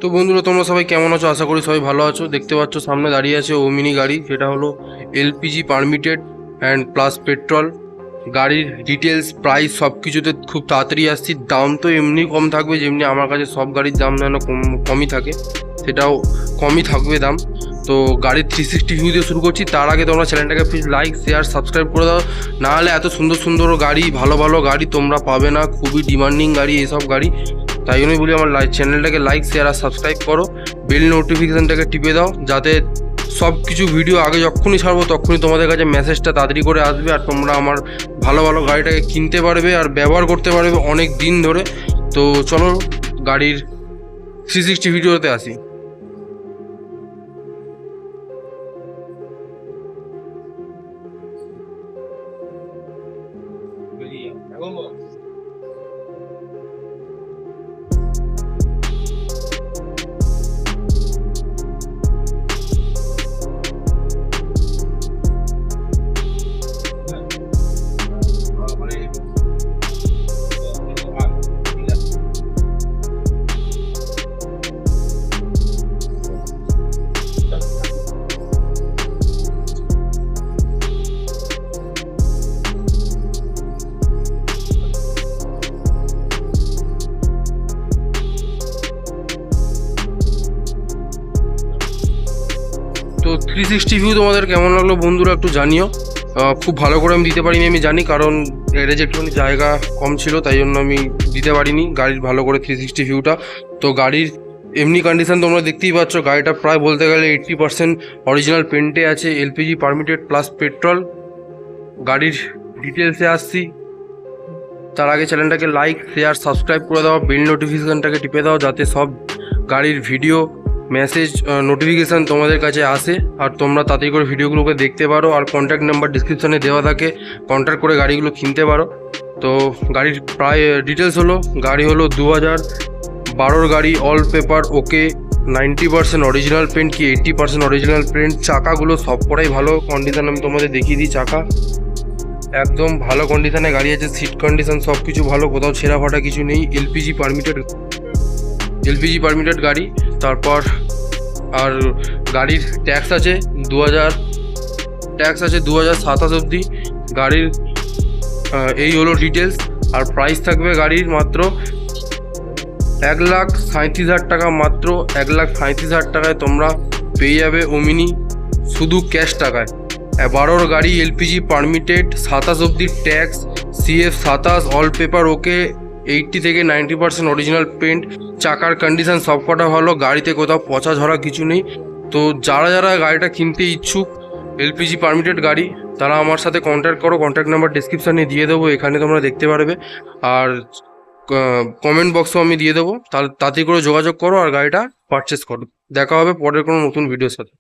তো বন্ধুরা, তোমরা সবাই কেমন আছো? আশা করি সবাই ভালো আছো। দেখতে পাচ্ছ সামনে দাঁড়িয়ে আছে ওমিনি গাড়ি, যেটা হলো LPG permitted and plus petrol. গাড়ির ডিটেলস, প্রাইস সব কিছুতে খুব তাড়াতাড়ি আসছি। দাম তো এমনি কম থাকবে, যেমনি আমার কাছে সব গাড়ির দাম যেন কমই থাকে, সেটাও কমই থাকবে দাম। তো গাড়ির 360 ভিউ দিয়ে শুরু করছি। তার আগে তোমরা চ্যানেলটাকে প্লিজ লাইক, শেয়ার, সাবস্ক্রাইব করে দাও। না হলে এত সুন্দর সুন্দর গাড়ি, ভালো ভালো গাড়ি তোমরা পাবে না। খুবই ডিমান্ডিং গাড়ি এসব গাড়ি। তাই জন্যই বলি আমার চ্যানেলটাকে লাইক, শেয়ার আর সাবস্ক্রাইব করো। বেল নোটিফিকেশানটাকে টিপে দাও, যাতে সব কিছু ভিডিও আগে যখনই ছাড়বো তখনই তোমাদের কাছে মেসেজটা তাড়াতাড়ি করে আসবে, আর তোমরা আমার ভালো ভালো গাড়িটাকে কিনতে পারবে আর ব্যবহার করতে পারবে অনেক দিন ধরে। তো চলো গাড়ির 360 ভিডিওতে আসি। তো 360 ভিউ তোমাদের কেমন লাগলো বন্ধুরা একটু জানিও। খুব ভালো করে আমি দিতে পারিনি, আমি জানি, কারণ গ্যারেজে একটুখানি জায়গা কম ছিল, তাই জন্য আমি দিতে পারিনি গাড়ির ভালো করে 360 ভিউটা। তো গাড়ির এমনি কন্ডিশন তোমরা দেখতেই পাচ্ছ। গাড়িটা প্রায় বলতে গেলে 80% অরিজিনাল পেন্টে আছে, এলপিজি পারমিটেড প্লাস পেট্রোল। গাড়ির ডিটেলসে আসছি। তার আগে চ্যানেলটাকে লাইক, শেয়ার, সাবস্ক্রাইব করে দাও, বেল নোটিফিকেশানটাকে টিপে দাও, যাতে সব গাড়ির ভিডিও, মেসেজ, নোটিফিকেশান তোমাদের কাছে আসে আর তোমরা তাড়াতাড়ি করে ভিডিওগুলোকে দেখতে পারো। আর কন্ট্যাক্ট নাম্বার ডিসক্রিপশানে দেওয়া থাকে, কন্ট্যাক্ট করে গাড়িগুলো কিনতে পারো। তো গাড়ির প্রায় ডিটেলস হলো, গাড়ি হলো 2012 গাড়ি, all paper okay, 90% original paint কি 80% অরিজিনাল পেন্ট। চাকাগুলো সব কটাই ভালো কন্ডিশন, আমি তোমাদের দেখিয়ে দিই। চাকা একদম ভালো কন্ডিশনে গাড়ি আছে, সিট কন্ডিশন সব কিছু ভালো, কোথাও ছেঁড়া ফাটা কিছু নেই। এলপিজি পারমিটেড গাড়ি। তারপর আর গাড়ির ট্যাক্স আছে 2027 অবধি গাড়ির। এই হলো ডিটেলস। আর প্রাইস থাকবে গাড়ির মাত্র 1,37,000 টাকা। মাত্র 1,37,000 টাকায় তোমরা পেয়ে যাবে ওমিনি, শুধু ক্যাশ টাকায়। 12 গাড়ি, এলপিজি পারমিটেড, 27 অবধি ট্যাক্স, CF 27, অল পেপার ওকে, 80 থেকে 90% অরিজিনাল পেন্ট। চাকার কন্ডিশন সব কটা ভালো, গাড়িতে কোথাও পচা ঝরা কিছু নেই। তো যারা যারা গাড়িটা কিনতে ইচ্ছুক, এলপিজি পারমিটেড গাড়ি, তারা আমার সাথে কন্ট্যাক্ট করো। কন্ট্যাক্ট নাম্বার ডিসক্রিপশানে দিয়ে দেবো, এখানে তোমরা দেখতে পারবে। আর কমেন্ট বক্সও আমি দিয়ে দেবো, তাড়াতাড়ি করে যোগাযোগ করো আর গাড়িটা পারচেস করো। দেখা হবে পরের কোনো নতুন ভিডিওর সাথে।